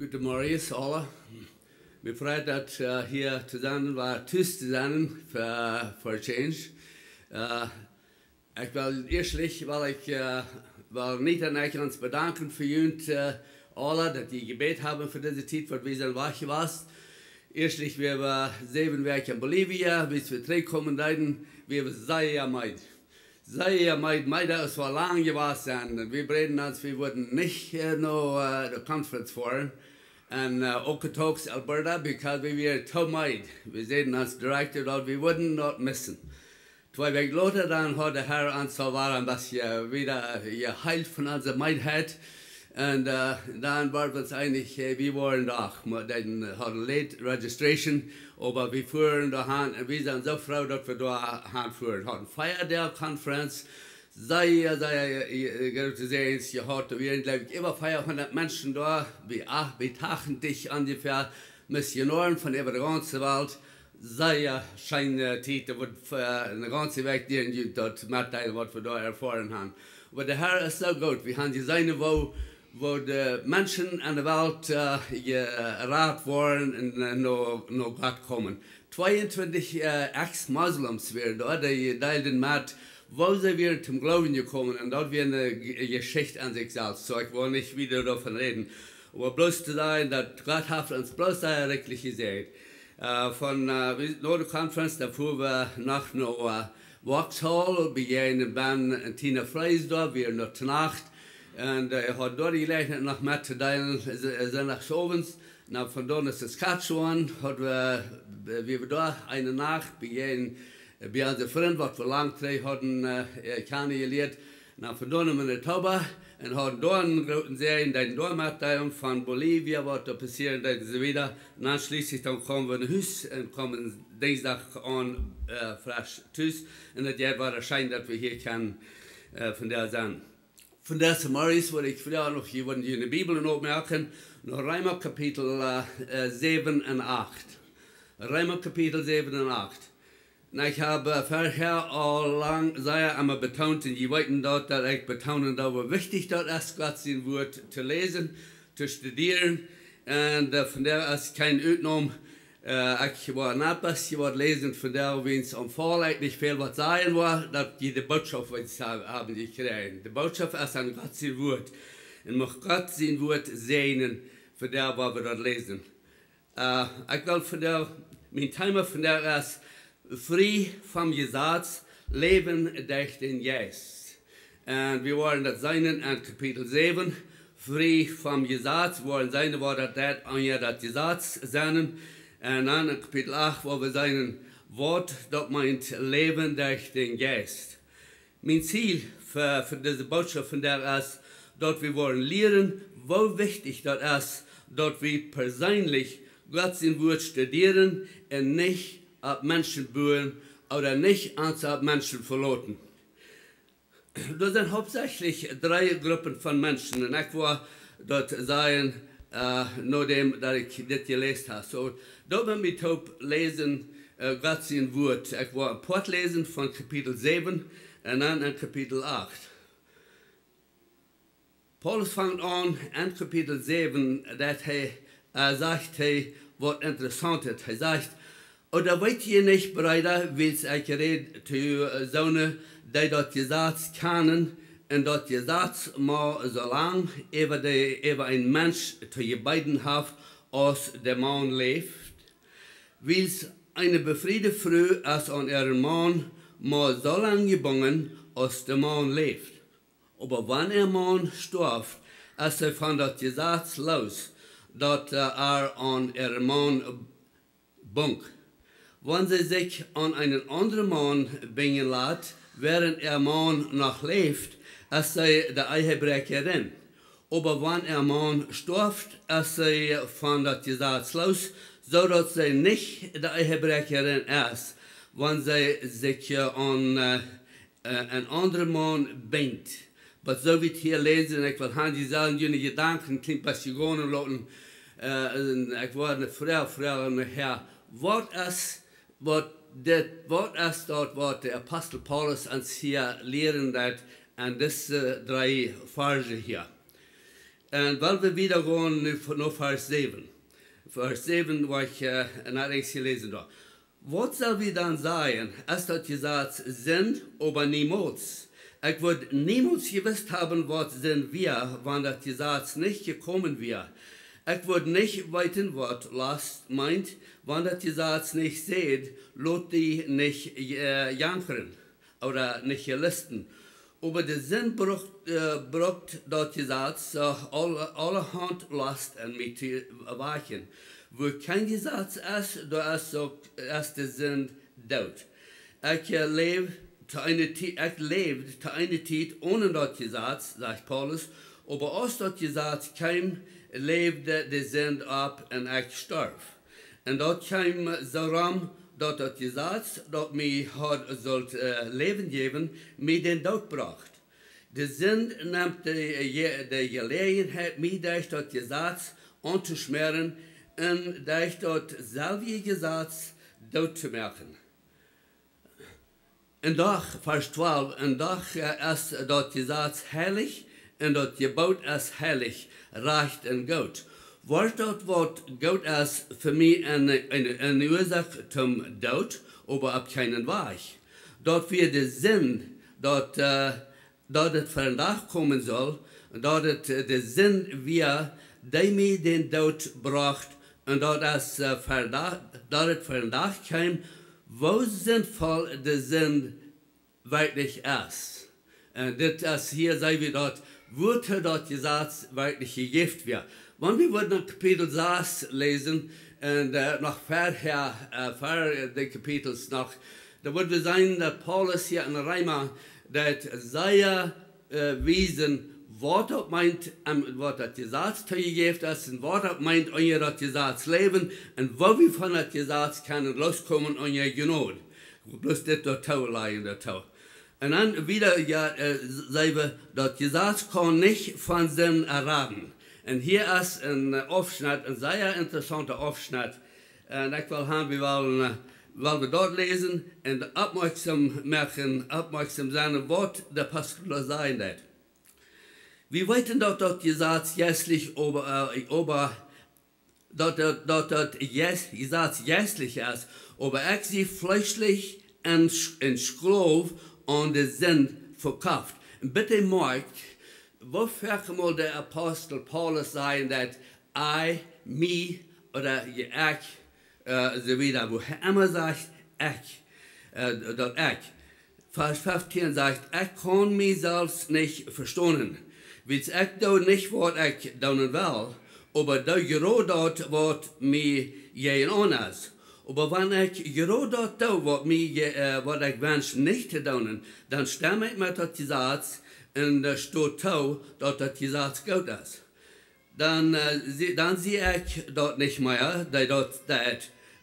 Guten Morgen, alle. Wir freuen uns, hier zusammen war, thuis te zijn voor Change. Ik wil eerstlich, wil niet aan ons bedanken voor jullie alle, dat die gebet hebben voor deze tijd, wat we zijn weg was. Eerstlich, we hebben 7 weken in Bolivia, bis we terugkomen daarin, we hebben zeer meid. Zeer meid, es war lang gewesen sein. Wir reden uns, wir wurden nicht noch die Conference fahren. And Okotoks, Alberta, because we were too meid. Wir sehen uns directed out, wir wurden not missen. 2 Wochen later dann hat der Herr uns so waren, dass wieder geheilt von unserer Meidheit. Und dann war es eigentlich, wir waren da, dann hatten late registration, aber wir fuhren da hin, und wir sind so froh, dass wir da hinfuhren. Wir hatten Feier der Konferenz, sehr gut zu sehen, wir hatten, glaube ich, über 500 Menschen da, wir tachen dich ungefähr, Missionaren von über der ganzen Welt, sehr schöne Zeit, wo eine ganze Weg, die dort mitteilen, was wir da erfahren haben. Aber der Herr ist so gut, wir haben die Seine, wo die Menschen an der Welt gerat waren und noch Gott kommen. 22 Ex-Muslims waren da, die teilten mit, wo sie wieder zum Glauben gekommen und dort wird eine Geschichte an sich selbst. So, ich will nicht wieder davon reden. Aber bloß zu sagen, dass Gott hat uns bloß sehr wirklich gesehen. Von der Konferenz, da fuhren wir nach Vauxhall, beginnen dann Tina Freys da, wir noch zur Nacht. Und hat dort die Gelegenheit noch mitzuteilen, sind nach Sovens, von dort nach Saskatchewan, hat wir da eine Nacht begehen, bei unserem Freund, was wir lang hatten, kennengelernt, von dort in Manitoba, und hat dort einen großen Serien, den dort mitteilen von Bolivia, was da passiert, und so wieder. Und dann schließlich dann kommen wir nach Hause und kommen Dienstag an, frisch thuis, und das war der Schein, dass wir hier können, von der sein. Von der Samaris, wo ich früher noch hier in der Bibel noch merken, noch Römer Kapitel 7 und 8. Römer Kapitel 7 und 8. Und ich habe vorher all lang sehr einmal betont, und die wollten dort, dass ich betonen, dass es wichtig ist, Gott sein Wort zu lesen, zu studieren, und von der ist kein Utnom. Ich war nicht was, ich war lesen, von der, wenn es am Fall nicht viel was sein war, dass die Botschaft haben gekriegt. Die Botschaft ist ein Gott sein Wort. Und muss Gott sein Wort sehen, von der, was wir dort lesen. Ich glaube, von der, mein Thema von der ist, frei vom Gesetz, leben durch den Geist. Und wir wollen das sein in Kapitel 7, frei vom Gesetz, wir wollen sein, wo das Gesetz sein. Und dann in Kapitel 8, wo wir sein Wort, das meint Leben durch den Geist. Mein Ziel für diese Botschaft von der ist, dass wir wollen lernen, wo wichtig das ist, dass wir persönlich Gott sein Wort studieren und nicht auf Menschen bauen oder nicht auf Menschen verloten. Das sind hauptsächlich 3 Gruppen von Menschen. Und ich will dort sagen, nachdem ich das gelesen habe. So, da werden wir lesen, Gott sein Wort. Ich will ein Part lesen von Kapitel 7 und dann in Kapitel 8. Paulus fängt an in Kapitel 7, dass er sagt, was interessant ist. Er sagt, oder wollt ihr nicht, Brüder, wie es ich rede, zu Söhne, die das Gesetz kennen, und das Gesetz mal so lang über ein Mensch zu gebeiden hat, als der Mann lebt, weil es eine befriedete Frau ist an ihren Mann mal so lange gebunden, als der Mann lebt. Aber wenn der Mann stirbt, ist er von das Gesetz los, dass er an ihren Mann bunkt. Wenn sie sich an einen anderen Mann bringen lässt, während der Mann noch lebt, ist sie die Ehebrecherin. Aber wenn der Mann stirbt, ist sie von das Gesetz los, sodass sie nicht die Ehebrecherin ist, wenn sie sich an einen anderen Mann bindet. Aber so wie ich hier lese, ich will haben dieselben Gedanken, klingt was gegangen lassen, ich war eine Frau nachher, was ist dort, was der Apostel Paulus uns hier lehren hat, an diese 3 Verse hier. Und weil wir wieder gehen nach Vers 7. Vers 7, wo ich nachdenklich gelesen habe. Was soll wir dann sagen, als das gesagt sind, aber niemals? Ich würde niemals gewusst haben, was sind wir, wenn das gesagt nicht gekommen wäre. Ich würde nicht weiten, was Last meint, wenn das gesagt nicht seht, lot die nicht jankern oder nicht gelisten. Aber der Sinn braucht dort gesagt, allerhand Last an mich zu weichen. Wo kein Gesetz ist, da ist auch der Sinn dort. Ich lebe zu einer Zeit ohne das Gesetz, sagt Paulus, aber aus das Gesetz kam, lebte der Sinn ab und ich starb. Und dort kam darum, dass das Gesetz, das mir sollte Leben geben, mir den Tod bracht. Der Sinn nimmt die Gelegenheit, mir durch das Gesetz anzuschmieren und durch das selbe Gesetz tot zu machen. Und doch, Vers 12, und doch ist das Gesetz heilig und das Gebot ist heilig, recht und gut. Was das Wort gut ist für mich eine Ursache zum Tod, aber auf keinen Weg. Dort wird der Sinn, dass es von kommen soll, dass es der Sinn wir, der mir den Tod bracht, und dass es von kam, wo sinnvoll der Sinn wirklich ist. Und das hier sei wie dort, wurde dort gesagt, wirklich gegeben wird. Wenn wir würden Kapitel 6 lesen, und noch vorher, vor den Kapitels noch, da würde wir sehen, dass Paulus hier in Römer, dass sehr wiesen, was das meint, was das Gesetz gegeben ist, und was das meint, euer das Gesetz leben, und wo wir von das Gesetz können loskommen, euer Gnade. Bloß das dort leihen, das Tau. Und dann wieder, ja, sagen wir, das Gesetz kann nicht von Sinn erraten. Und hier ist ein Aufschnitt, ein sehr interessanter Aufschnitt. Und ich will haben, weil wir dort lesen und aufmerksam sein, was der Pastor sein wird. Wir wissen doch, dass das Gesetz jässlich ist, aber ich sie fleischlich und Sklav an den Sinn verkauft. Und bitte merkt, wofür mal der Apostel Paulus sagen, dass me oder ich, so wieder, wo er immer sagt, Vers 15 sagt, ich kann mich selbst nicht verstehen. Weil ich da nicht, was ich tun will, aber da gerade dort, was mir gehen ist. Aber wenn ich gerade dort tue, was ich wünsche, nicht zu tun, dann stimme ich mit dem Gesetz und da steht zu, dass das Gesetz gut ist. Dann sehe ich dort nicht mehr,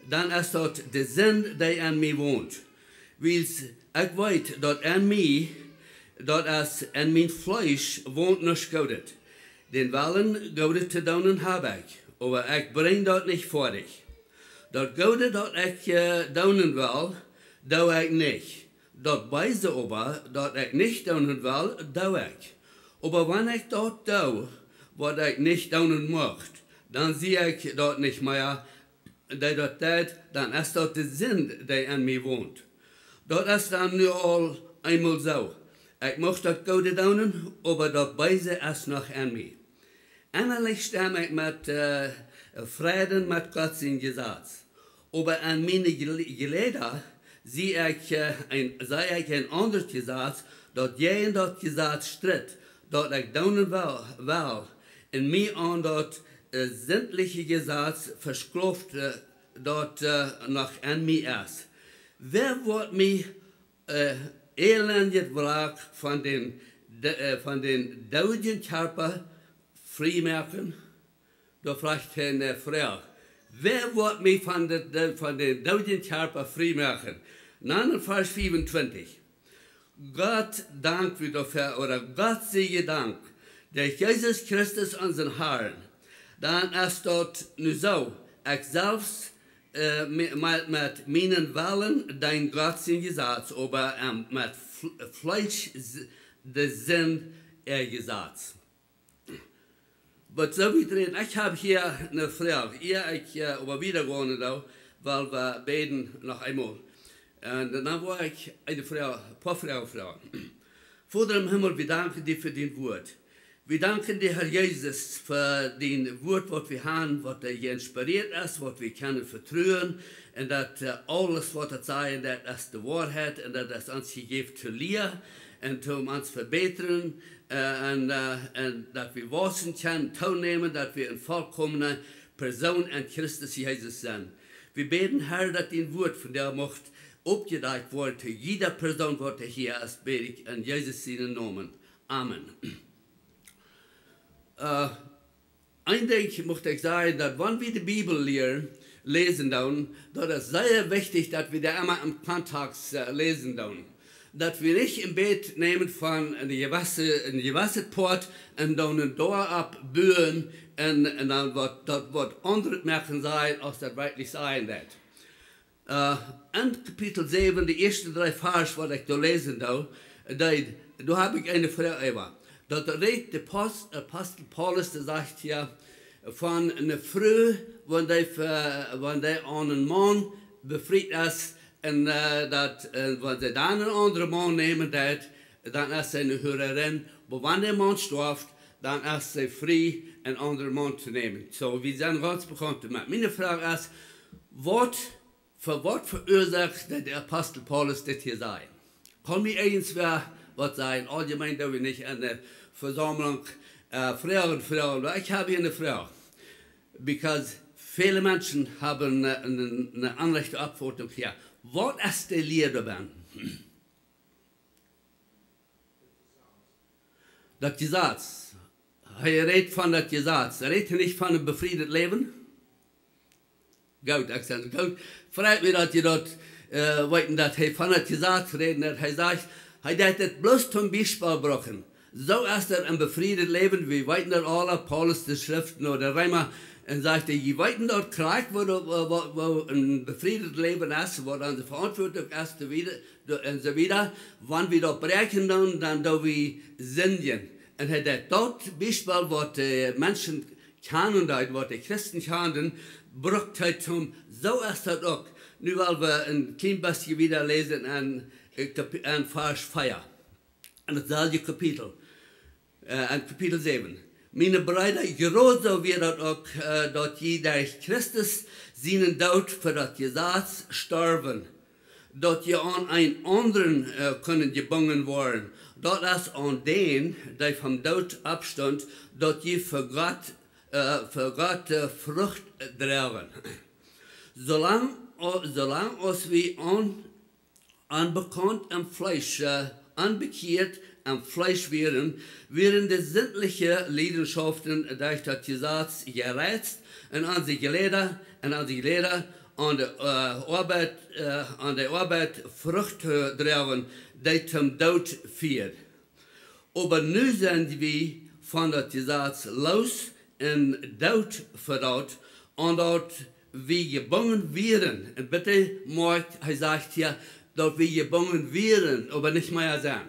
dann ist dort der Sinn, der an mir wohnt. Weil ich weiß, dass an mir, dass an mein Fleisch wohnt nicht Gott. Den Willen Gott zu tun habe ich, aber ich bringe dort nicht vor dich. Das Gott, das ich tun will, tue ich nicht. Das Weise aber, das ich nicht tun will, tue ich. Aber wenn ich dort tue, was ich nicht tun möchte, dann sehe ich dort nicht mehr, dann ist das der Sinn, der an mir wohnt. Das ist dann nur einmal so. Ich möchte das Gute tun, aber das Weise ist noch an mir. Innerlich stimme ich mit Frieden mit Gottes Gesetz. Aber an meine Geleder sehe ich ein anderes Gesetz, das gegen das Gesetz stritt, das ich tun will, in mir an das sämtliche Gesetz versklavt, das noch an mir ist. Wer wird mich elendig Wrack von den deutschen Körper freimachen? Da fragt eine Frau, wer wird mich von den deutschen Körper freimachen? Dann Vers 25. Gott dank wir dafür, oder Gott sei Dank, durch Jesus Christus, unseren Herrn. Dann ist dort nur so, ich selbst mit meinen Willen dein Gott sein Gesetz, aber mit Fleisch der Sinn Gesetz. Aber so wie drin, ich habe hier eine Frau, ich über wiedergewonnen da, weil wir beten noch einmal. Und dann war ich eine Frau, ein paar Frauen. Vater im Himmel, wir danken dir für dein Wort. Wir danken dir, Herr Jesus, für dein Wort, was wir haben, was dir inspiriert ist, was wir können vertrauen. Und dass alles, was er sagt, das ist die Wahrheit und das ist uns gegeben zu lehren und um uns zu verbessern. Und dass wir wachsen können, teilnehmen, dass wir eine vollkommene Person in Christus Jesus sind. Wir beten, Herr, dass dein Wort von der Macht aufgedeckt wird, zu jeder Person, die hier ist, bete ich in Jesus seinen Namen. Amen. Eigentlich möchte ich sagen, dass wenn wir die Bibel lesen, dann ist es sehr wichtig, dass wir da immer am Kontext lesen. Dass wir nicht im Bett nehmen von einem gewassen Port und dann ein Door abbühen und dann wird andere merken sein, als das wirklich sein wird. In Kapitel 7, die ersten 3 Vers, was ich da lesen da habe ich eine Frage. Da redet der Apostel Paulus, der sagt hier, von einer Frau, wenn der an einen Mann befreit ist, und wenn sie dann einen anderen Mann nehmen, dann ist sie eine Hörerin. Aber wenn der Mann stirbt, dann ist sie frei, einen anderen Mann zu nehmen. So, wir sind ganz bekannt damit. Meine Frage ist, was verursacht der Apostel Paulus das hier sein? Kann mir irgendwer was sein? Allgemein, da wir nicht in der Versammlung Frauen. Ich habe hier eine Frau. Because viele Menschen haben eine andere Antwort hier. Was ist der Lehre dabei? Das Gesetz. Er redet von das Gesetz. Er redet nicht von einem befriedeten Leben. Gut, ich sage, gut. Freut mich, dass ihr dort wollten, dass er von das Gesetz reden. Er sagt, er hat das bloß zum Beispiel gebrochen. So ist er ein befriedetes Leben. Wir weiten das alle, Paulus, die Schriften oder Römer. Und sagte, je weiter dort kriegt, wo ein befriedetes Leben ist, wo dann die Verantwortung ist und so weiter, wenn wir dort brechen, dann da wir sündigen. Und hat er dort Beispiel, was die Menschen kennen, was die Christen kennen, braucht er zum, so ist das auch. Nur weil wir ein klein bisschen wieder lesen an Vers 4, an das selbe Kapitel, an Kapitel 7. Meine Brüder, genauso wird das auch, dass je durch Christus seinen Tod für das Gesetz sterben, dass je an einen anderen können gebunden werden, dass es an den, der vom Tod abstand, dass je für Gott Frucht tragen. Solange als wir unbekannt im Fleisch, unbekehrt am Fleisch wären die sämtliche Leidenschaften durch das Gesetz gereizt und an die Lehrer an der Arbeit Frucht tragen, die zum Tod führt. Aber nun sind wir von das Gesetz los und Tod verdaut und dort wir gebunden wären. Und bitte, er sagt hier, dass wir gebunden wären, aber nicht mehr sein.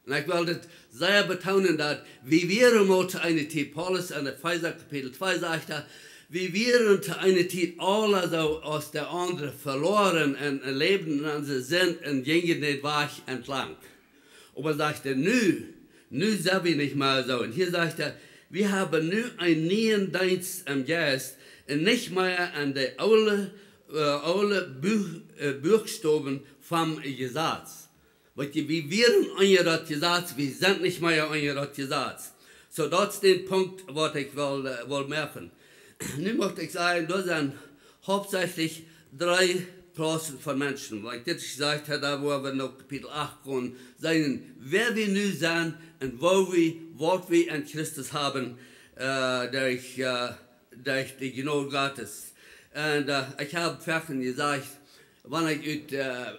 Und ich will das sehr betonen, dass wir wären mal zu einer Zeit, Paulus in Epheser Kapitel 2 sagt er, wir wären zu einer Zeit alle so aus der anderen verloren und leben in sie sind und gingen den Weg entlang. Aber sagt er, nun sind wir nicht mehr so. Und hier sagt er, wir haben nun einen neuen Dienst im Geist und nicht mehr an der alle Buchstaben vom Gesetz. Weil wir wären unter das Gesetz, wir sind nicht mehr unter das Gesetz. So, das ist der Punkt, was ich will merken. Nun möchte ich sagen, da sind hauptsächlich 3 Klassen von Menschen. Weil ich das gesagt habe, da wo wir noch Kapitel 8 kommen, sagen, wer wir nun sind und was wir in Christus haben, durch die Gnade Gottes. Und ich habe Fersen gesagt, wenn ich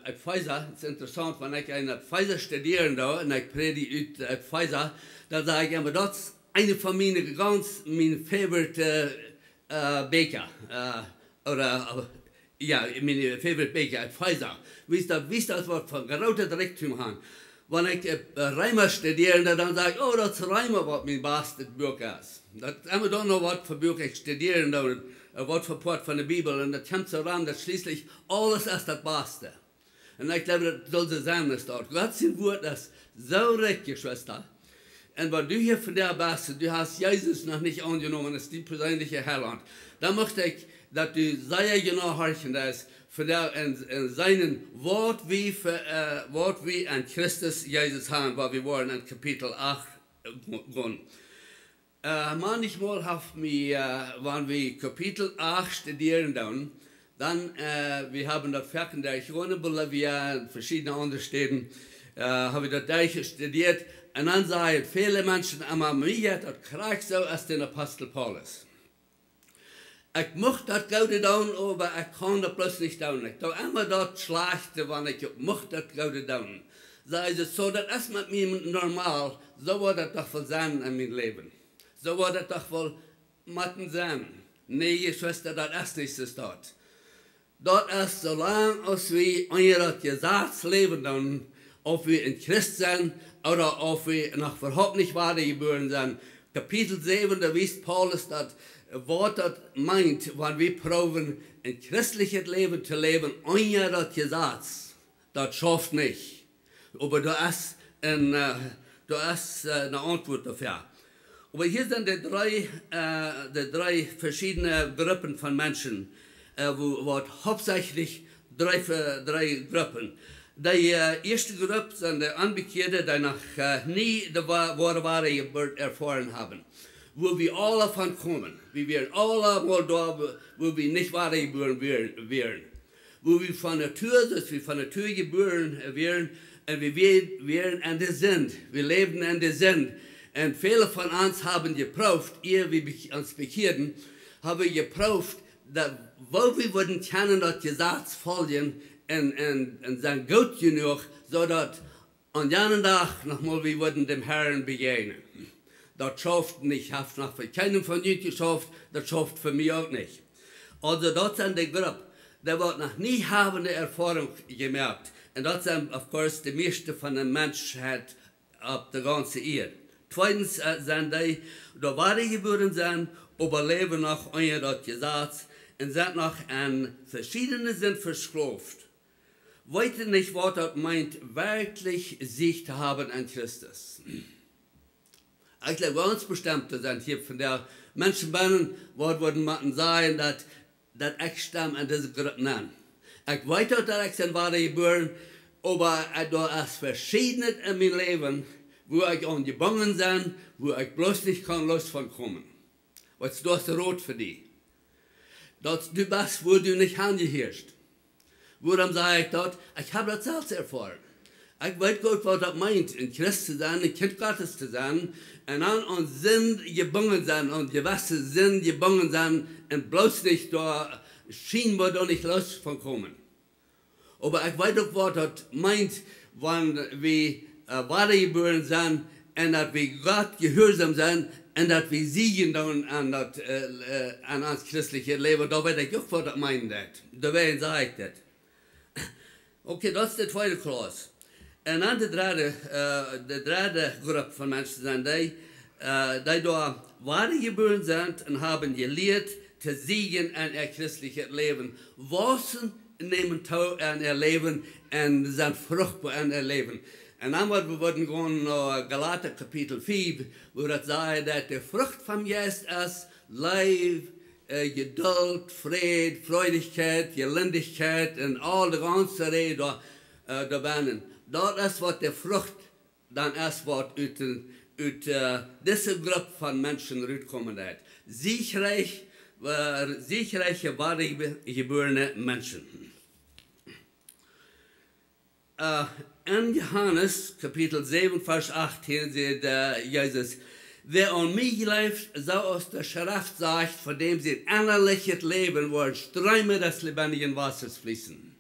uit Pfizer, es ist interessant, wenn ich in Pfizer studiere da, und ich predige uit Pfizer, dann sage ich immer, das ist eine von meinen mein favorite Baker, meine favorite Baker uit Pfizer. Wie das was von gerauter Direktum haben. Wenn ich Reimer studiere, dann sage ich, oh, das ist Reimer, was mein bestes Buch ist. Dat hebben we dan nog wat voor Buch studeren, dan wat voor Port von der Bibel, und das kommt so ran, dass schließlich alles ist das Beste. Und ich glaube, das soll so sein, dass dort Gott sein Wort ist so richtig, Schwester. Und wenn du hier von der bist, du hast Jesus noch nicht angenommen, das ist die persönliche Heiland, dann möchte ich, dass du sehr genau horchen, dass für der in seinen Wort wie an Christus Jesus haben, weil wir wollen in Kapitel 8 gehen. Manchmal wenn wir Kapitel 8 studieren, dann wir haben das Werk in der Region Bolivia und verschiedene andere Städten, habe ich das durchstudiert. Und dann sagen viele Menschen immer, mir das gleich so als den Apostel Paulus. Ich möchte das Gute tun, aber ich kann das bloß nicht tun. Ich tue immer das Schlechte, wenn ich möchte das Gute tun. Sagen sie, so, das ist mit mir normal, so wird das doch wohl sein in meinem Leben. So wird das doch wohl mit mir sein. Nee, Schwester, das ist nicht so dort. Dort ist, solange als wir unser Gesetz leben, dann, ob wir in Christ sind oder ob wir noch überhaupt nicht geboren sind. Kapitel 7, da wisst Paulus, dass was das meint, wenn wir proben, ein christliches Leben zu leben, ohne das Gesetz, das schafft nicht. Aber da ist eine Antwort dafür. Aber hier sind die drei verschiedene Gruppen von Menschen, wo hauptsächlich drei Gruppen. Die erste Gruppe sind die Anbekehrten, die noch nie die wahre Geburt erfahren haben. Wo wir alle von kommen. Wir werden alle mal da, wo wir nicht wahre geboren werden. Wo wir von der Tür, dass wir von der Tür geboren werden, und wir werden in der Sinn. Wir leben in der Sinn. Und viele von uns haben geprüft, ehe wir uns bekehrten, haben geprüft, dass wo wir würden können, das Gesetz folgen und sein gut genug, so dass an jenem Tag nochmal wir würden dem Herrn begegnen. Das schafft nicht, hat noch für keinen von uns geschafft, das schafft für mich auch nicht. Also das sind die Gruppe, die wird noch nie haben die Erfahrung gemerkt. Und das sind, of course, die meisten von der Menschheit auf der ganzen Erde. Zweitens sind die, die wahre geboren sind, aber leben noch ohne das Gesetz und sind noch an verschiedene sind versklavt. Weiter nicht, was das meint, wirklich sich zu haben an Christus. Ich glaube, ganz bestimmt sind hier von der Menschenbahnen, was würden man sagen, dass ich stamme an diese Gruppe an. Ich weiß auch, dass ich wahre geboren, aber da ist verschiedenes in meinem Leben, wo ich angebunden bin, wo ich bloß nicht kann los von kommen. Was du hast rot für dich. Du bist, wo du nicht angehörst. Worum sage ich dort? Ich habe das selbst erfahren. Ich weiß gut, was das meint, in Christ zu sein, ein Kind Gottes zu sein, und an uns Sinn gebunden sein, und gewisse Sinn gebunden sein, und bloß nicht da, schien wir da nicht los von kommen. Aber ich weiß auch, was das meint, wenn wir wahre geboren sind, und dass wir Gott gehorsam sind, und dass wir siegen dann an das christliche Leben. Da weiß ich auch, was das meint. Da sage ich das. Okay, das ist die zweite Klasse. Und dann die dritte Gruppe von Menschen sind die da wahre geboren sind und haben gelehrt, zu siegen an ihr christliches Leben. Was nehmen teil an ihr Leben und sind fruchtbar an ihr Leben. Und dann würden wir gehen Galater Kapitel 5, wo das sagt, dass die Frucht vom Geist ist Leib, Geduld, Friede, Freudigkeit, Gelindigkeit und all die ganze Rede da werden. Das ist, was die Frucht dann ist, was aus dieser Gruppe von Menschen rauskommen hat. Siegreiche, wahre geborene Menschen. In Johannes Kapitel 7, Vers 18 sagt Jesus, wer an mich glaubt, soll aus der Schrift sagt, von dem sie ein innerliches Leben, wo Ströme des lebendigen Wassers fließen.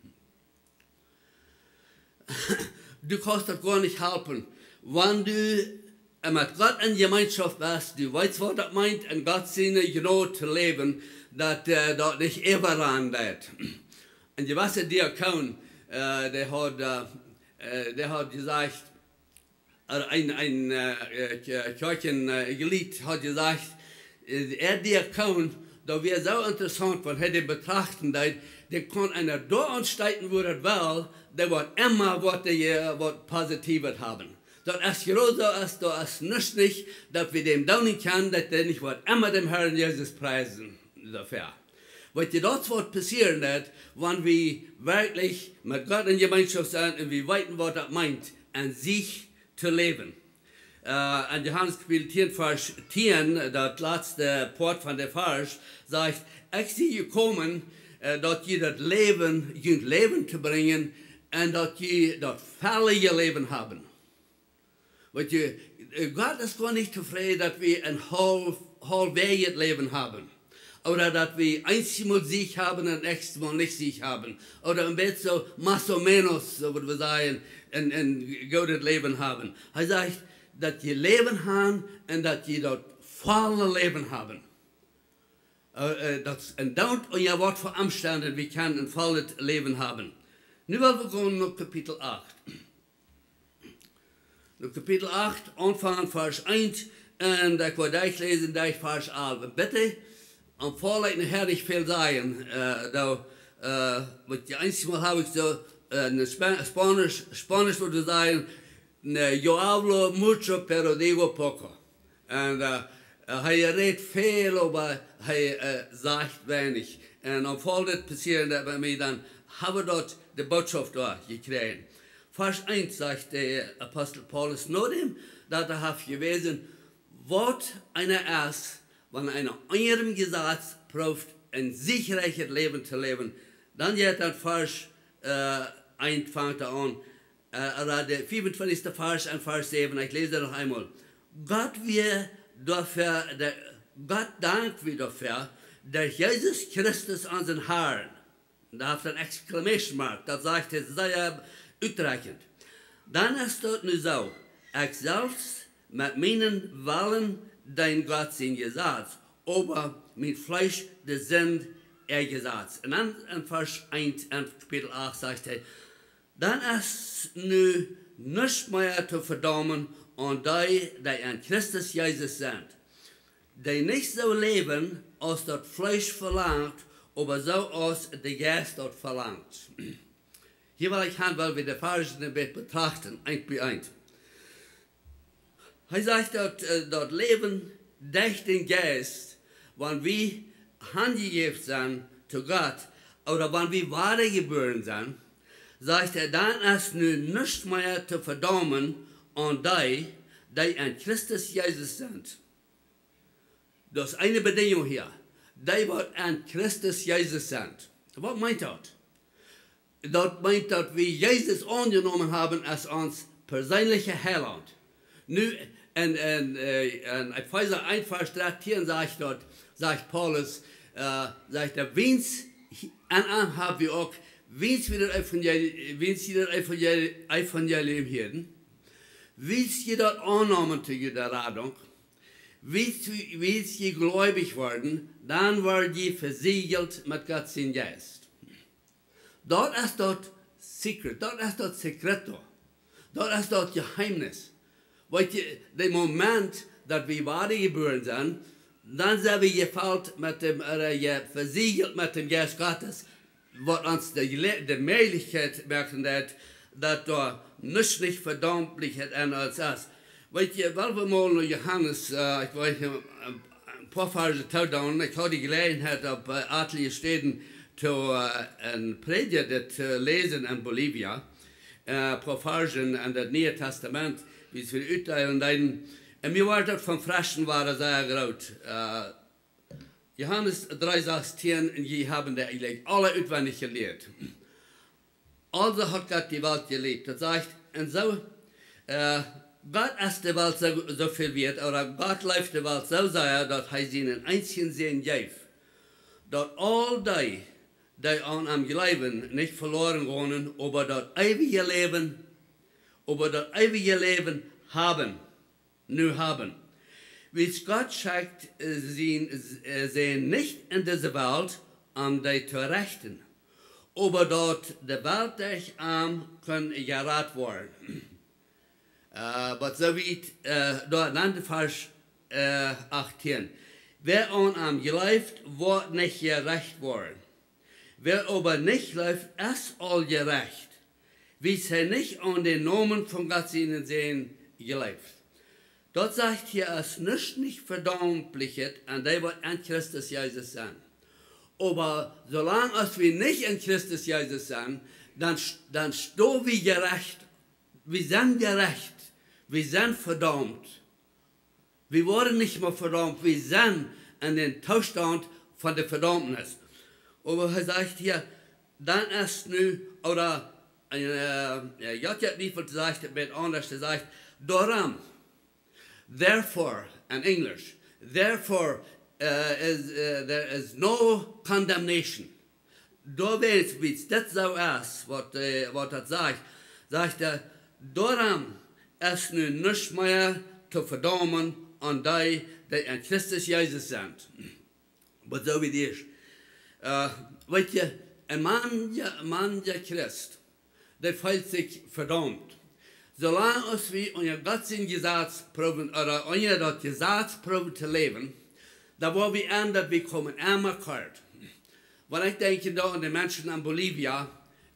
Du kannst das gar nicht helfen. Wenn du mit Gott in Gemeinschaft bist, du weißt, was das meint, in Gottes Sinne genau zu leben, dass das nicht überall wird. Und die gewisse Diakon, der hat gesagt, ein Kirchenglied hat gesagt, der kann, da wäre so interessant, wenn er betrachten, der kann einer da ansteigen, wo er will, der wird immer was Positives haben. Das ist genau so, da ist nicht, dass wir dem daunen können, dass der nicht wird immer dem Herrn Jesus preisen dafür. Was dort wird passieren wird, wenn wir wirklich mit Gott in Gemeinschaft sind und wir weiten, was das meint, an sich zu leben. An Johannes Kapitel 10, Vers 10, das letzte Port von der Vers, sagt, ich sehe gekommen, dass ihr das Leben zu bringen und dass ihr das völlige Leben haben. Gott ist gar nicht zufrieden, dass wir ein halbweges Leben haben. Oder dass wir einmal Sieg haben und nächstes Mal nicht Sieg haben. Oder ein bisschen so más o menos, so würde wir sagen, ein gutes Leben haben. Er sagt, dass wir Leben haben und dass wir das volle Leben haben. Und dort und ja Wort für Umstände, wir können ein volles Leben haben. Nu wollen wir gehen nach Kapitel 8. Nach Kapitel 8, anfangen Vers 1, und ich werde euch lesen, Vers 11. Bitte, am Vorleiten Herr, ich viel sagen, mit die einzige Mal habe ich so, in Spanisch würde sagen, yo hablo mucho, pero digo poco. Und er redet viel, aber er sagt wenig. Und am Vorleiten passieren bei mir, dann habe ich dort die Botschaft da gekriegt. Vers 1 sagt der Apostel Paulus, nur dem, dass er hat gewesen, was einer ist, wenn einer eurem Gesetz prüft, ein sicheres Leben zu leben. Dann geht der Vers 1 fängt an, der 25. Vers und Vers 7, ich lese noch einmal. Gott dankt wir dafür, dass Jesus Christus unseren Herrn, da hat er ein Exclamation Mark, das sagt er sehr uitreichend. Dann ist das nur so, ich selbst mit meinen Wallen dein Gott sein Gesetz, aber mit Fleisch der Sinn Gesetz. Und dann in Vers 1 und Kapitel 8 sagt er, dann ist nur nicht mehr zu verdammen und die an Christus Jesus sind, die nicht so leben, als das Fleisch verlangt, aber so als der Geist dort verlangt. Hier will ich weil wir die Verse ein bisschen betrachten, eins bei eins. Er sagt, dort leben durch den Geist, wenn wir hingegeben sind zu Gott, oder wenn wir wiedergeboren sind, sagt er, dann ist nun nicht mehr zu verdammen an die an Christus Jesus sind. Das ist eine Bedingung hier. Die, die an Christus Jesus sind. Was meint das? Das meint, dass wir Jesus angenommen haben als uns persönlicher Heiland. Nu, in Epheser 1, Vers 13 sagt Paulus, sagt er, wens an haben wir auch, wens wir das Evangelium hören, wens ihr das annahmen zu der Radung, wens ihr gläubig worden, dann wart ihr versiegelt mit Gottes Geist. Dort ist das Secret, dort ist das Sekreto, dort ist das Geheimnis. Weil der Moment, dass wir wiedergeboren sind, dann sind wir gefällt mit dem, versiegelt mit dem Geist Gottes, was uns die Möglichkeit merken, dass da nicht verdammt an uns ist. Weil wir mal Johannes, ich weiß nicht, ein paar Verse tauchen, ich hatte die Gelegenheit, auf etliche Städten ein Prediger zu lesen in Bolivia, paar Versen in das Neue Testament, wie es für die Utteilung und mir war das vom Frischen war sehr groß. Johannes 3,16, und die haben da eigentlich alle auswendig gelehrt. Also hat Gott die Welt geliebt. Das sagt, und so, Gott ist die Welt so viel wert, oder Gott läuft die Welt so sehr, dass er sie einen einzigen Sinn gibt. Dass all die an am Glauben nicht verloren gehen, aber das ewige Leben haben, nur haben. Wie Gott sagt, sehen nicht in dieser Welt, die zu richten, aber dort die Welt durch können gerettet werden. Aber so wie dort nannte Vers 18. Wer an ihm glaubt, wird nicht gerecht worden. Wer aber nicht läuft, ist all gerecht, wie sie nicht an den Namen von Gott ihnen sehen, glaubt. Dort sagt hier, es nicht verdammliches, an der wird in Christus Jesus sein. Aber solange als wir nicht in Christus Jesus sind, dann stehen wir gerecht. Wir sind gerecht. Wir sind verdammt. Wir wurden nicht mehr verdammt. Wir sind in den Zustand von der Verdammnis. Aber er sagt hier, dann ist nu, oder Gott hat nicht gesagt, ein bisschen anders, er sagt, darum, therefore, in English, therefore there is no condemnation. Da weet wie das so ist, was das sagt er, darum ist nun nicht mehr zu verdammen an die, die in Christus Jesus sind. Aber so wie das ist. Weet je, ein mancher Christ, der fühlt sich verdammt. Solange als wir unser Gottes Gesetz proben, oder unser das Gesetz proben zu leben, da wo wir an, dass wir kommen einmal kalt. Weil ich denke da an die Menschen in Bolivia,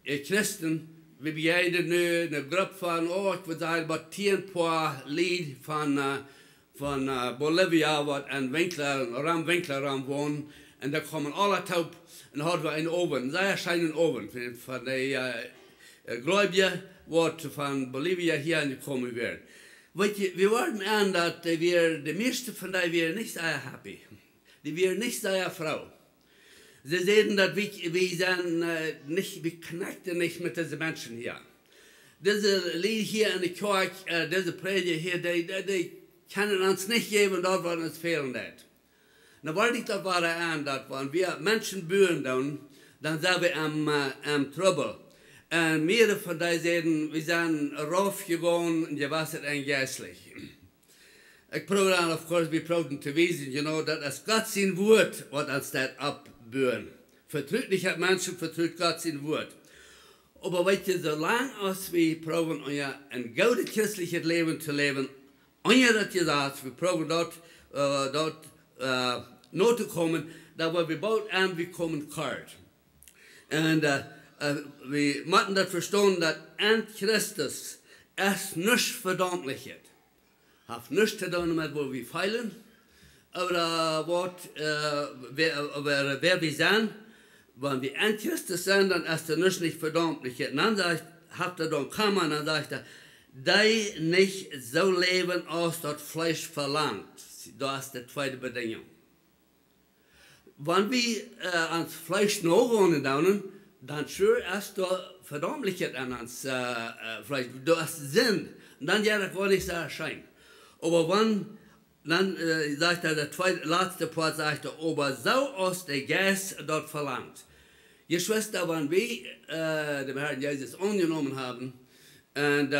Christen, wie wir jeder nu eine Gruppe von, ich würde sagen, about 10 paar Lied von Bolivia, was ein Winkelraum wohnen, und da kommen alle taub und haben wir einen Oven, sehr schönen Oven von den Gläubigen, was von Bolivia hier gekommen wird. Wir wollten an, dass die meisten von denen wir nicht sehr happy. Die wir nicht sehr froh. Sie sehen, dass wir connecten nicht mit diesen Menschen hier. Diese Lied hier in der Kirche, diese Prediger hier, die können uns nicht geben, dort wo uns fehlen wird. Dann wollte ich das an, dass wenn wir Menschen bühren, dann sind wir am Trouble. Und mehrere von denen sagen, wir sind raufgegangen und wir waren geistlich. Ich probiere dann, of course, wir probieren zu wissen, dass es Gott sein Wort, was uns das abbühren. Vertraut nicht hat Menschen, vertraut Gott sein Wort. Aber weißt du, solange als wir probieren, ein gutes christliches Leben zu leben, das gesagt, wir probieren dort noch zu kommen, da wo wir bald an, wir kommen kalt. Und wir müssen das verstehen, dass an Christus es nicht verdammlich ist. Hat nichts zu tun mit, wo wir feilen, oder wer wir sind. Wenn wir an Christus sind, dann ist es nicht verdammlich. Und dann habt ihr dann kommen, dann sagt er, die nicht so leben, als das Fleisch verlangt. Das ist die zweite Bedingung. Wenn wir ans Fleisch nachgehen, dann schön ist da Verdammlichkeit an uns Fleisch. Das ist Sinn. Und dann ja, das war nicht so erscheinen. Aber dann sagt er, der letzte Part sagt er, aber so aus der Geist dort verlangt. Ihr Schwester, wenn wir dem Herrn Jesus angenommen haben und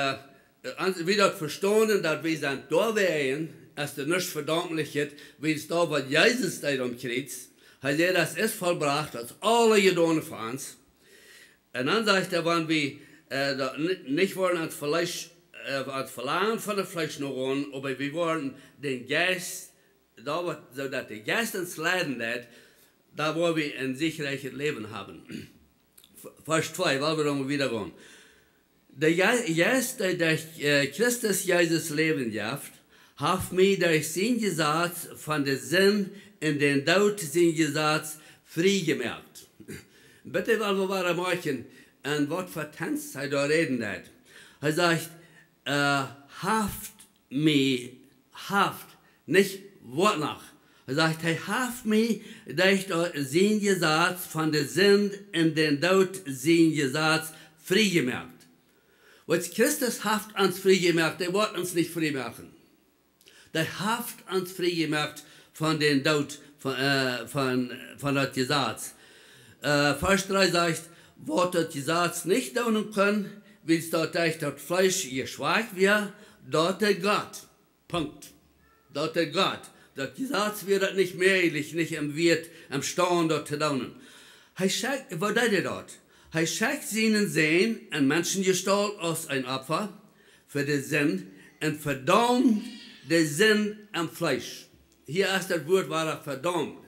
wir dort verstanden, dass wir sind da wären, ist es nicht verdammlich, wie es da, was Jesus da kriegt. Er sagt, das ist vollbracht, das alle getan für uns. Und dann sagt er, wenn wir nicht wollen als Verlangen von dem Fleisch noch an, aber wir wollen den Geist, so dass der Geist uns leiden lässt, da wo wir ein sicheres Leben haben. Vers 2, weil wir dann wieder gehen. Der Geist, der durch Christus Jesus leben darf, hat mich durch sein Gesetz von der Sinn in den Tod sein Gesetz frei gemacht. Bitte, weil wir waren machen, ein Wort für Tanz, er da reden hat. Er sagt, haft mich, nicht Wort nach. Er sagt, er haft mich durch sein Gesetz von der Sinn in den Tod sein Gesetz frei gemacht. Was Christus haft uns frei gemacht, der wird uns nicht frei machen. Der haft uns frei gemacht von den Tod, von das Gesetz. Vers 3 sagt, was das Gesetz nicht tun können, wie es dort durch das Fleisch geschwagt wird, dort der Gott. Punkt. Dort der Gott. Das Gesetz wird nicht möglich, nicht im Staunen dort zu tun. Was ist er dort? Er schickt seinen Sehen in Menschengestalt aus ein Opfer für den Sinn und verdammt den Sinn am Fleisch. hier ist das Wort, war er verdammt.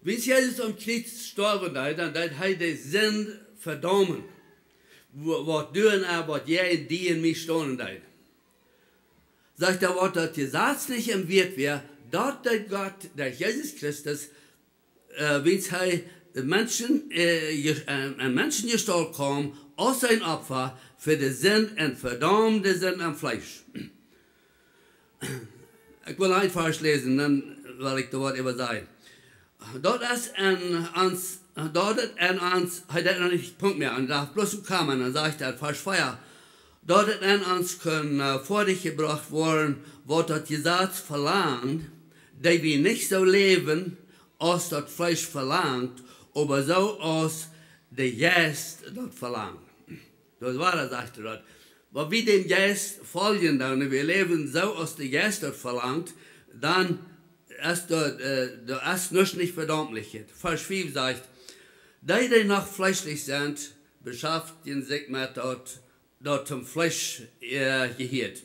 Wenn Jesus am Kreuz gestorben ist, dann hat er den Sinn verdammt. Was tun er, was jij die in mich stehen hat. Sagt er, was das gesetzlich im Wert wäre, dort hat Gott, der Jesus Christus, wenn ein Menschen gestorben kam, aus sein Opfer für den Sinn und verdammt den Sinn am Fleisch. Ich will ein Vers lesen, dann will ich das Wort über sagen. Dort ist hat er noch nicht Punkt mehr, und darf bloß kommen, dann sagt er, Vers 4, dort ist an uns können vor dich gebracht worden, was das Gesetz verlangt, dass wir nicht so leben, als das Fleisch verlangt, aber so als der Geist das verlangt. Das war das, sagt er dort. Wenn wir dem Geist folgen, dann wir leben so, als der Geist das verlangt, dann ist das nicht verdammlich. Vers 5 sagt, die noch fleischlich sind, beschäftigen sich mit dort zum Fleisch gehört.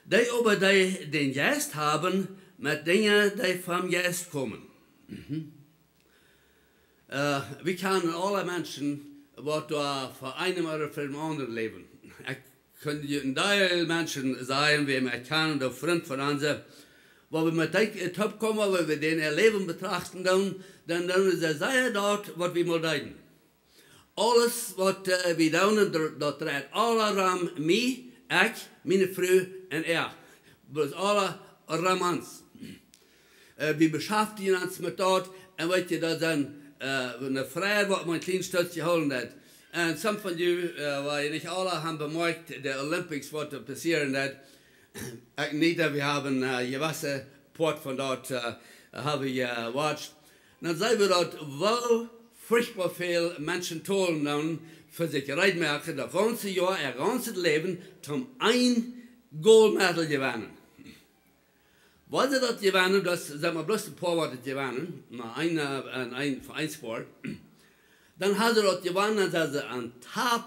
Die aber die den Geist haben, mit Dingen, die vom Geist kommen. Wir kennen alle Menschen, die da für einen oder für den anderen leben. Ich könnte ein Teil Menschen sein, wie wir kennen, oder Freund von uns, wo wir mit dem Top kommen, wo wir den Leben betrachten, dann ist es sehr dort, was wir mal leiden. Alles, was wir tun, dort dreht alle rum mich, ich, meine Frau und er. Bloß alle rum uns. Wir beschäftigen uns mit dort, und weißt du, das ist eine Frage, was mein kleines Stütz geholt hat. Und some von euch, weil nicht alle haben bemerkt, der Olympics, was da passieren hat. Wir haben gewisse Port von dort, habe ich gewatcht. Dann sehen wir dort, wo furchtbar viele Menschen tun für sich reitmerken, das ganze Jahr, ihr ganzes Leben, um ein Goldmedal gewinnen. Was sie dort gewinnen, das sagen wir bloß ein paar Worte gewinnen, ein Sport. Dann haben sie dort gewonnen, dass sie on top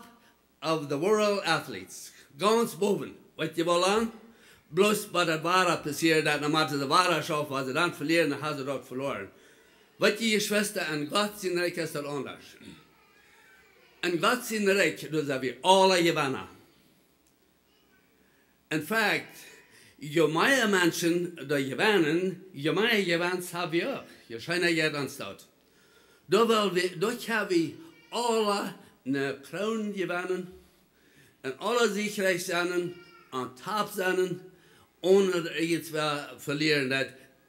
of the world athletes, ganz boven. Weißt du wohl? Bloß bei der Wara passiert, dass nach der Wara schaut, was sie dann verlieren, dann haben sie dort verloren. Weißt du, ihr Schwester, an Gott sein Reich ist das anders. An Gott sein Reich, da sind wir alle Gewinner. In fact, je mehr Menschen da gewinnen, je mehr Gewinns haben wir auch. Je scheiner geht uns dort. Dort haben wir alle eine Krone gewinnen und alle sicherlich sein, an top sein, ohne jetzt verlieren.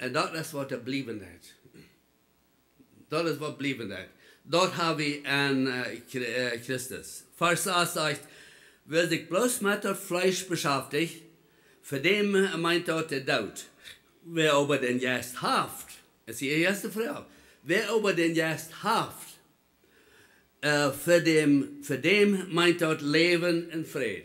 Und das ist, was geblieben ist. Das ist, was geblieben ist. Dort haben wir an Christus. Vers 8 sagt, wer sich bloß mit dem Fleisch beschäftigt, für den meint dort der Tod. Wer aber den Geist haft, ist die erste Frage. Wer aber den Geist haft, für dem meint dort Leben und Frieden.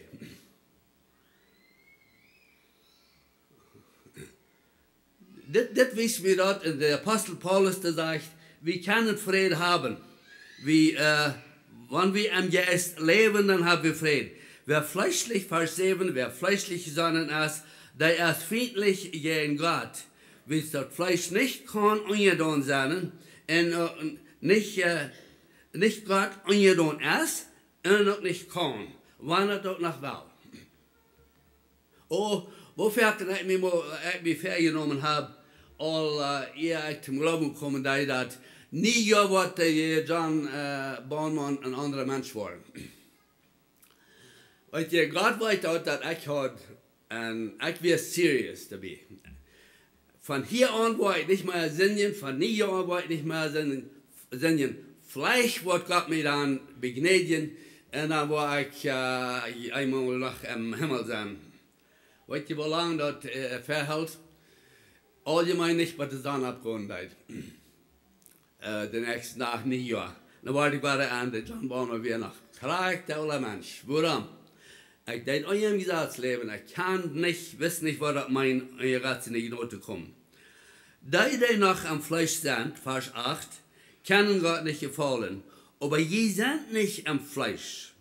Das wissen wir dort, der Apostel Paulus der sagt, wir können Frieden haben. Wenn wir am Geist leben, dann haben wir Frieden. Wer fleischlich versäben, wer fleischlich sonnen ist, der ist feindlich gegen Gott. Wenn das Fleisch nicht kann ungetan sein, und nicht Gott ungetan ist, und auch nicht kann, wann er dort noch will. Oh, wofür ich mich vergenommen habe, all ihr zum Glauben kommen, dass nie was John Bornmann ein anderer Mensch war. Weißt du, Gott weiß auch, dass ich war serious dabei. Von hier an war ich nicht mehr Singen, von hier an war ich nicht mehr Singen. Vielleicht wird Gott mich dann begnadigen, und dann war ich einmal noch im Himmel sein. Weißt du, wie lange das verhält? Allgemein nicht, was die Sonne abgehoben hat. Den nächsten Tag nicht, ja. Dann war ich bei der Ende, dann waren wir wieder noch. Charaktervoller Mensch. Warum? Ich denke, eurem Gesetzleben, ich kann nicht, weiß nicht, wo das mein Gesetz in die Note kommt. Die noch am Fleisch sind, Vers 8, können Gott nicht gefallen. Aber je sind nicht am Fleisch.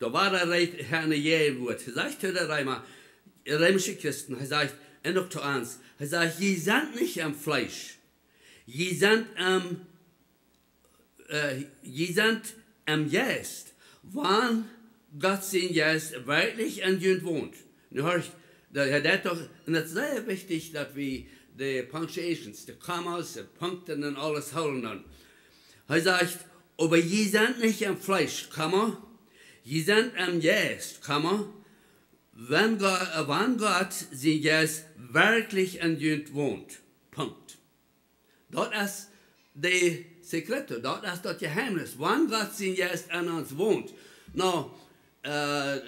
Da war der Herr Jehwort. Er sagt der Reimer, römische Christen, er sagt, en ook te ons. Hij zegt, je bent niet am Fleisch. Je bent am Geist. Wann Gott sein Geist wirklich in uns wohnt. Nu hoor ik, en het is sehr wichtig dat we de punctuations, de commas, de Punkten en alles houden. Hij zegt, aber je bent nicht am Fleisch, Komma. Je bent am Geist, Komma. Wann Gott sein Geist wirklich in uns wohnt. Punkt. Dat is de secreto, dat is dat geheimnis. Wann Gott sein Geist in uns wohnt. Nou,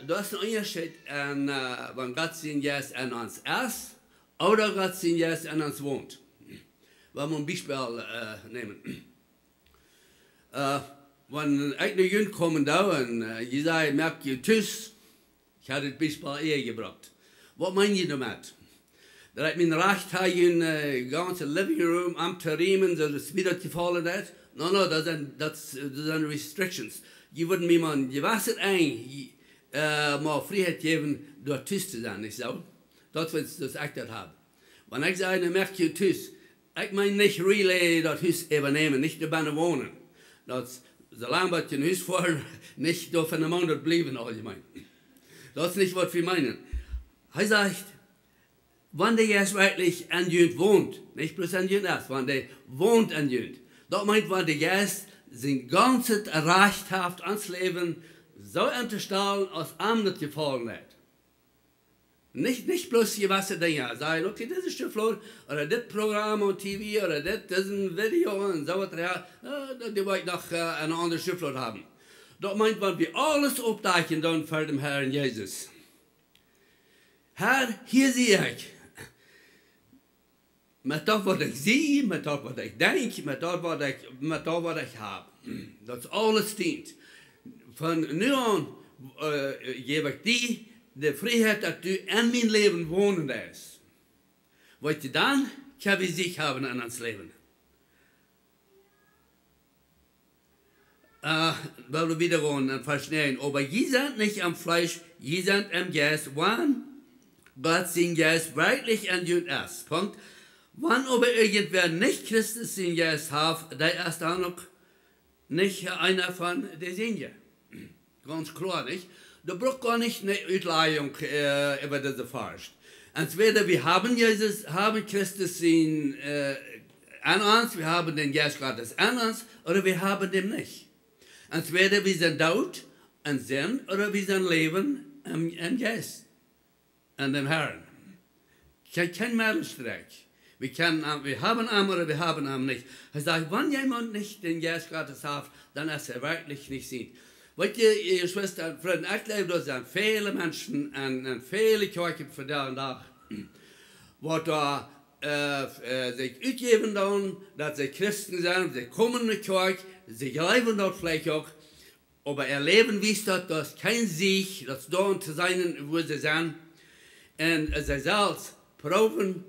dat is een onderscheid en wann Gott sein Geist in uns ist oder Gott sein Geist in uns wohnt. Wir wollen ein Beispiel nehmen. Wenn ich naar jullie kom da en je zei, merk je thuis, ik had het Beispiel eer gebracht. Wat meen je daarmee? Dat ik mijn recht heb in de ganze living room am te riemen, zodat het wieder gevallen is? No, dat zijn restrictions. Je wordt me man, je was het een, maar vrijheid geven door thuis te zijn, niet zo? Dat is dus ik dat heb. Wanneer ik zei, dan merk je thuis, ik meen niet really dat huis übernemen, niet erbij wonen. Dat zolang wat je in huis voor, niet door van de maand blijven, allgemein. Dat is niet wat we meinen. Hij zegt, wanneer je wirklich in junt woont, niet bloß in junt ist, wanneer woont in junt. Dat meint, wanneer de geest zijn ganze Recht heeft ans Leben so unterstellen, als am nicht gefallen hat. Nicht bloß gewisse Dinge, sagen, okay, das ist der Flur, oder das Programm auf TV, oder das ist ein Video und so weiter, die wollte ich noch eine andere Schifflur haben. Das meint, wenn wir alles aufdecken, dann für den Herrn Jesus. Herr, hier sehe ich, mit das, was ich sehe, mit das, was ich denke, mit das, was ich habe. Das alles dient. Von nu an gebe ich dir de vrijheid dat du in mijn leven wonen is. Wat je dan kan we zich hebben in ons leven. Weil wir wiederum verstehen, aber je sind nicht am Fleisch, je sind am Geist, wann Gott sein Geist wirklich in uns ist. Punkt. Wann aber irgendwer nicht Christus sein Geist hat, der ist dann noch nicht einer von den Singen. Ganz klar, nicht? Da braucht gar nicht eine Auslegung über diese Fahrt. Entweder wir haben Jesus, haben Christus an uns, wir haben den Geist Gottes an uns, oder wir haben den nicht. Entweder wir sind tot und Sinn, oder wir sind Leben im Geist, an dem Herrn. Kein Mittelstreck. Wir haben ihn oder wir haben ihn nicht. Er sagt, wenn jemand nicht den Geist Gottes hat, dann ist er wirklich nicht sieht. Weet je, je Schwester und Freunde, ich glaube, da sind viele Menschen und viele Kirchen für da und da, die da sich ausgeben dann, dass sie Christen sind, sie kommen in die Kirche, sie leben dort vielleicht auch, aber erleben, wie es dort, dass kein Sieg, das da zu sein, wo sie sind, und sie selbst proben,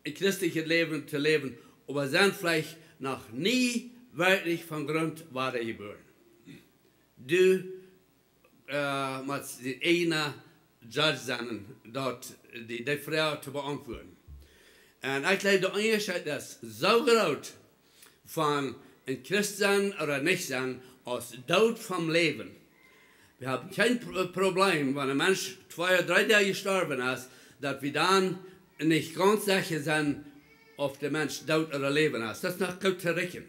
ein christliches Leben zu leben, aber sind vielleicht noch nie wirklich von Grund wahr geboren. Du musst die ene Judge sein, dort die Frage zu beantworten. Und ich glaube, der Unterschied ist so groß von ein Christ sein oder nicht sein, als Tod vom Leben. Wir haben kein Problem, wenn ein Mensch 2 oder 3 Jahre gestorben ist, dass wir dann nicht ganz sicher sind, ob der Mensch tot oder leben ist. Das ist noch gut zu rechnen.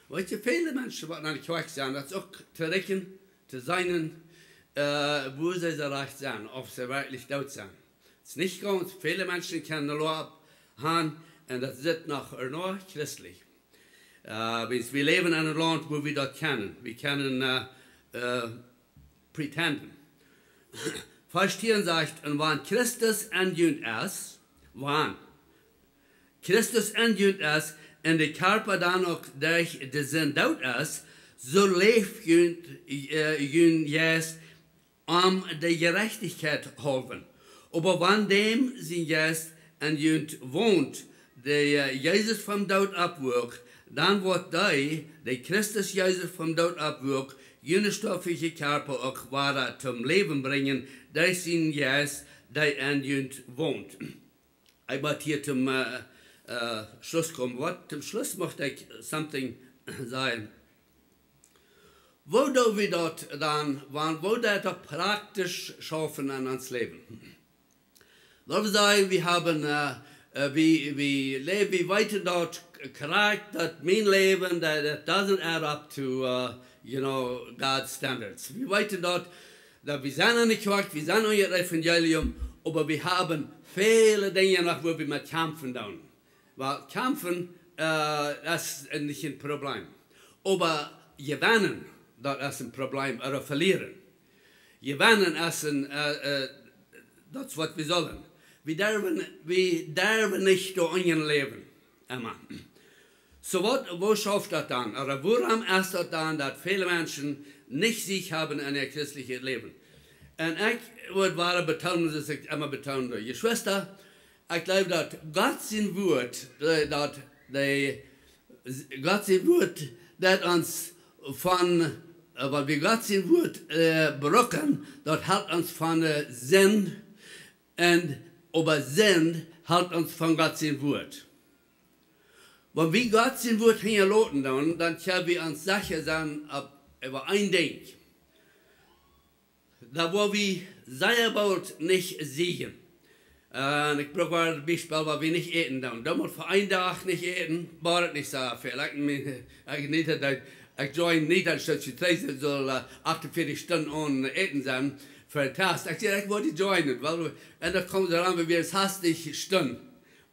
Weißt du, viele Menschen, die an der Kirche sind, das ist auch zu rechnen, zu sein, wo sie erreicht sind, ob sie wirklich tot sind. Das ist nicht ganz, viele Menschen kennen den Lord haben, und das ist noch christlich. Wir leben in einem Land, wo wir das kennen. Wir können pretenden. Vers 4 sagt, und wenn Christus in uns ist, wann Christus in uns ist, und der Körper dann auch durch den Sinn tot ist, so lebt jetzt die Gerechtigkeit helfen. Aber wenn dem sein Geist in uns wohnt, der Jesus vom Tod abwirkt, dann wird der Christus Jesus vom Tod abwirkt, jene stoffliche Körper auch weiter zum Leben bringen, durch sein Geist, der in uns wohnt. ich möchte hier zum Schluss kommen. Zum Schluss möchte ich something sagen. Wo do wir dort dann waren, wo das doch praktisch schaffen an uns Leben. Wollen wir sagen, wir haben, wir leben, wir weiter dort korrekt, dass mein Leben, that doesn't add up to, God's standards. Wir weiter dort, dass wir sind nicht korrekt, wir sind euer Evangelium, aber wir haben viele Dinge noch, wo wir mit kämpfen tun. Weil kämpfen, das ist nicht ein Problem. Aber gewinnen, das ist ein Problem, oder verlieren. Gewinnen ist das, was wir sollen. Wir dürfen nicht durch unser Leben. Amen. So, wo schafft das dann? Oder woran ist das dann, dass viele Menschen nicht sich haben in ihr christliches Leben? Und ich würde betonen, dass ich immer betonen will. Ihr Schwester, ich glaube, dass Gott sein Wort, Gott sein Wort, das uns von, weil wir Gott sein Wort brauchen, das hält uns von Sinn, und aber Sinn hält uns von Gott sein Wort. Wenn wir Gott sein Wort hinterlassen, dann können wir uns sicher sein über ein Ding. Da wo wir sehr bald nicht sehen. Ich brauche ein Beispiel, weil wir nicht eten. Da muss für einen Tag nicht eten, war es nicht so viel. Ich join nicht, als ich soll 48 Stunden ohne Eten sein für einen Tag. Ich sage, ich wollte joinen, weil und dann kommt es an, wenn wir es hastig Stunden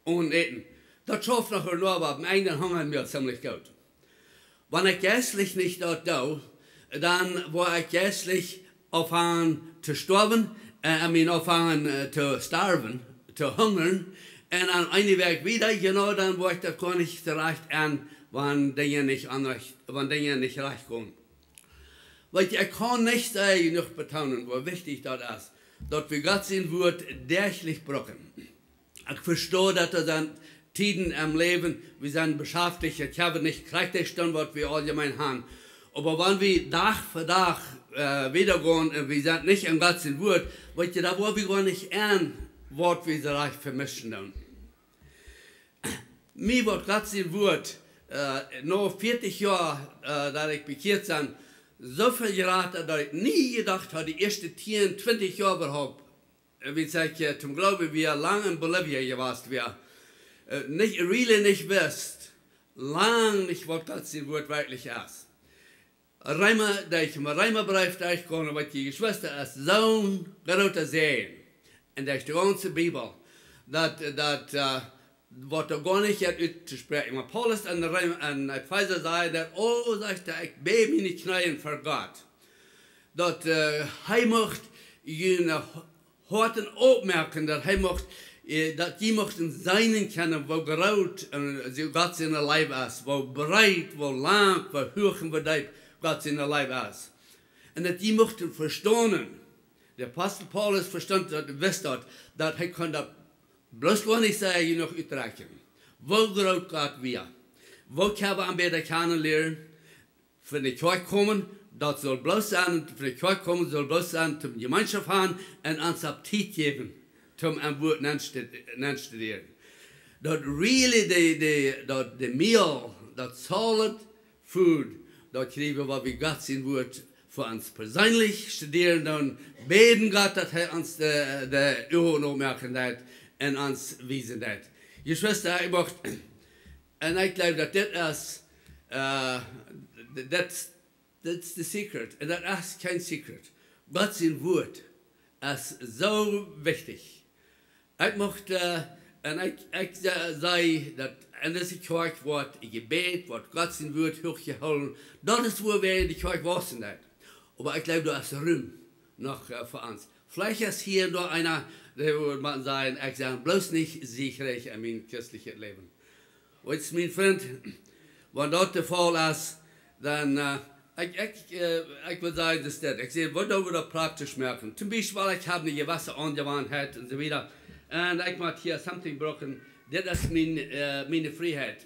ohne Eten. Das schafft nachher nur, aber am Ende hungern wir ziemlich gut. Wenn ich geistlich nicht dort da, dann wo ich geistlich aufhören zu sterben, aufhören zu starven, zu hungern, und an einem Weg wieder, dann wo ich das gar nicht zurecht an, wenn Dinge nicht recht kommen. Weil ich kann nicht genug betonen, wie wichtig das ist, dass wir Gott sein Wort täglich brauchen. Ich verstehe, dass das dann Tiden im Leben, wir sind beschäftigt, ich habe nicht kräftig Stunden, was wir allgemein haben. Aber wenn wir Tag für Tag wiedergehen, wir sind nicht im Gott sein Wort, weil da wo wir gar nicht an, was wir so recht vermischen. Mir wird Gott sein Wort, noch 40 Jahre, da ich bekehrt bin, so viel geraten, dass ich nie gedacht habe, die ersten 10, 20 Jahre überhaupt, wie ich zum Glauben, wie lange in Bolivien gewesen wäre, nicht wisst, lang nicht, was Gott sein Wort wirklich ist. Da ich im Reimerbrief durchgekommen, was die Geschwister ist, so ein großer Sehen. Und da ist die ganze Bibel, was da gar nicht zu sprechen. Und Paulus an Epheser sagt, sagt er, ich bete meine Knien für Gott. Dass er möchte ihnen Horten aufmerken, dass er möchte, dass die möchten seinen kennen, wo groß Gott in der Leib ist, wo breit, wo lang, wo hoch und wo tief Gott in der Leib ist. Und dass die möchten verstehen, der Apostel Paulus verstand, wusste, dass er konnte bloß gar nicht sagen, noch utreichen. Wo groß Gott wir? Wo können wir Anbeter kennenlernen? Für die Kirche kommen, das soll bloß sein, für die Kirche kommen soll bloß sein, zum Gemeinschaft haben und uns Appetit geben, zum ein Wort studieren. That really the meal, that solid food, dat kriegen wir, wie Gott sein Wort für uns persönlich studieren, dann beten Gott, dass er uns die Ohren aufmerken hat und uns wiesen hat. Geschwister, ich möchte, und ich glaube, dass das ist the secret, und das ist kein Secret. Gott sein Wort ist so wichtig. Ich möchte, und ich sage, dass in dieser Kirche wird ein Gebet, wird Gott sein Wort hochgeholt. Das ist, wo wir in die Kirche wissen. Aber ich glaube, da ist Raum noch für uns. Vielleicht ist hier noch einer, der würde man sagen, ich sage bloß nicht sicherlich in meinem christlichen Leben. Und mein Freund, wenn das der Fall ist, dann, ich würde sagen, das ist das. Ich sehe, was wir da praktisch merken. Zum Beispiel, ich habe eine gewisse Angewohnheit und so weiter. Und ich möchte hier something brauchen. Das ist meine Freiheit,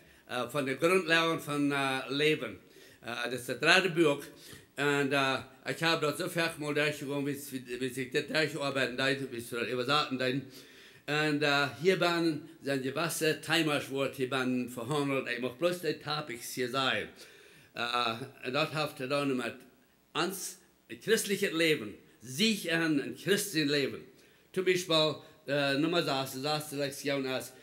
von der Grundlagen von Leben. Das ist das dritte Buch. Und ich habe das so viel mal durchgegangen, wie ich das durcharbeiten darf, wie ich das übersetzen darf. En hierbij zijn je wasse timers wordt hierbij verhandeld. Ik mag bloß de topics hier zijn. En dat heeft te doen met ons christelijk leven. Zich en een christelijk leven. Zum Beispiel, nummer 6 Lektion ist,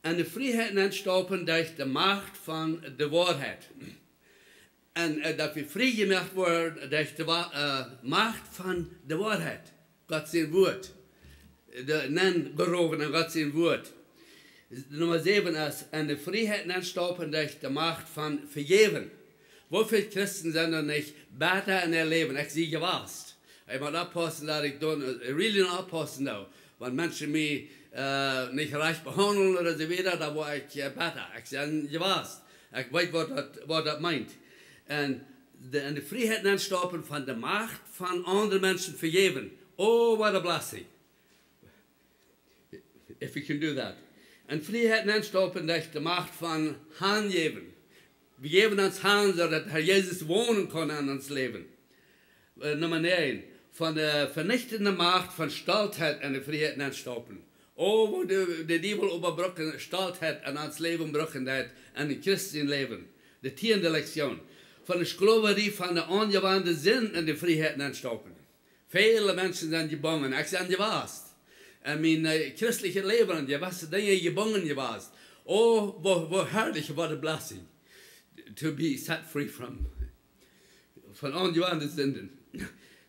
en de vrijheid entstoppen durch de macht van de waarheid. En dat we vrijgemaakt worden durch de macht van de waarheid. God zijn woord. De geloven aan God zijn woord. Nummer 7 ist, en de vrijheid entstoppen durch de macht van vergeven. Hoeveel Christen zijn er niet beter in hun leven? Ik zie gewaast. Ik moet oppassen dat ik really oppassen nou. Want mensen mij niet recht behandelen oder so weiter, da word ik beter. Ik ben gewaast. Ik weet wat dat meint. En de vrijheid entstoppen van de macht van andere mensen vergeven. Oh, what a blessing. If we can do that. En vrijheid entstoppen durch de macht van aangeven. We geven ons hand, zodat Herr Jezus wonen kan in ons leven. Nummer 9. Van de vernichtende macht van stoltheid en de vrijheid entstoppen. Oh, wo de duivel überbrücken stoltheid in ons leven brücken heeft en het christelijk leven. De 10e Lektion. Van de scloverie van de ongewande zin en de vrijheid entstoppen. Vele mensen zijn gebangen, ik ben gewaast. En mijn christelijke leven, je was dingen gebangen gewaast. Oh, wo herrlich, wat een blessing. To be set free from ongewande zinden.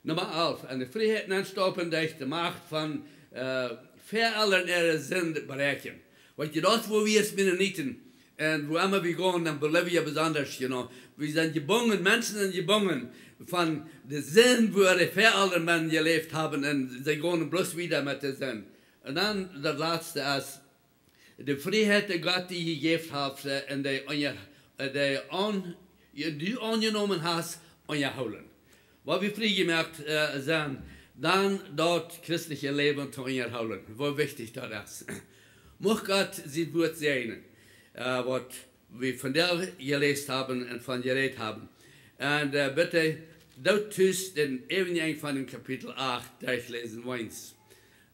Nummer 11. En de vrijheid entstoppen durch de macht van veranderen ihre Sünde bereiken. Want je dat wo wir es Mennoniten, en wo immer wir gehen, in Bolivia besonders, you know, wir sind gebunden, Menschen sind gebunden von der Sinn, wo die veranderen gelebt haben, und sie gehen bloß wieder mit der Sinn. Und dann das letzte ist, die Freiheit, die Gott dir gegeben hat, und die angenommen hast, angeholen. Wo wir freigemacht sind, dann dort christliche Leben zu erholen. Wo wichtig das ist. Muss Gott sein Wort segnen, was wir von der gelesen haben und von geredet haben. Und bitte, dort tust den Evangelien von dem Kapitel 8 durchlesen wollt.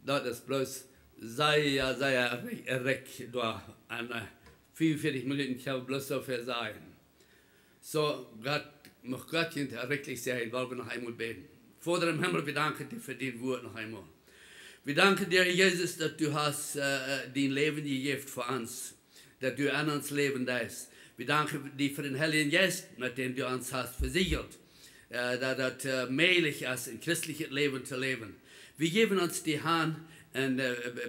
Das ist bloß sehr erregt da. Und 44 Minuten, ich habe bloß so viel sagen. So, mag Gott ihn errechtlich sein, weil wir noch einmal beten. Vater im Himmel, wir danken dir für dein Wort noch einmal. Wir danken dir, Jesus, dass du hast dein Leben gegeben für uns, dass du an uns leben lässt. Wir danken dir für den Heiligen Geist, mit dem du uns hast versiegelt, dass das möglich ist, ein christliches Leben zu leben. Wir geben uns die Hand und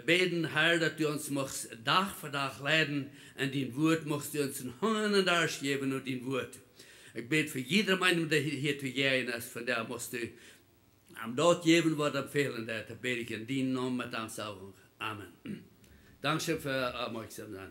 beten, Herr, dass du uns machst, Tag für Tag leiden und dein Wort machst du uns einen Hunger und Durst geben und dein Wort. Ich bete für jeden Mann, der hier zu gehen ist, von der musst du am dort geben, was empfehlen, da bete ich in deinem Namen mit Danksagung. Amen. Dankeschön für Aufmerksamkeit.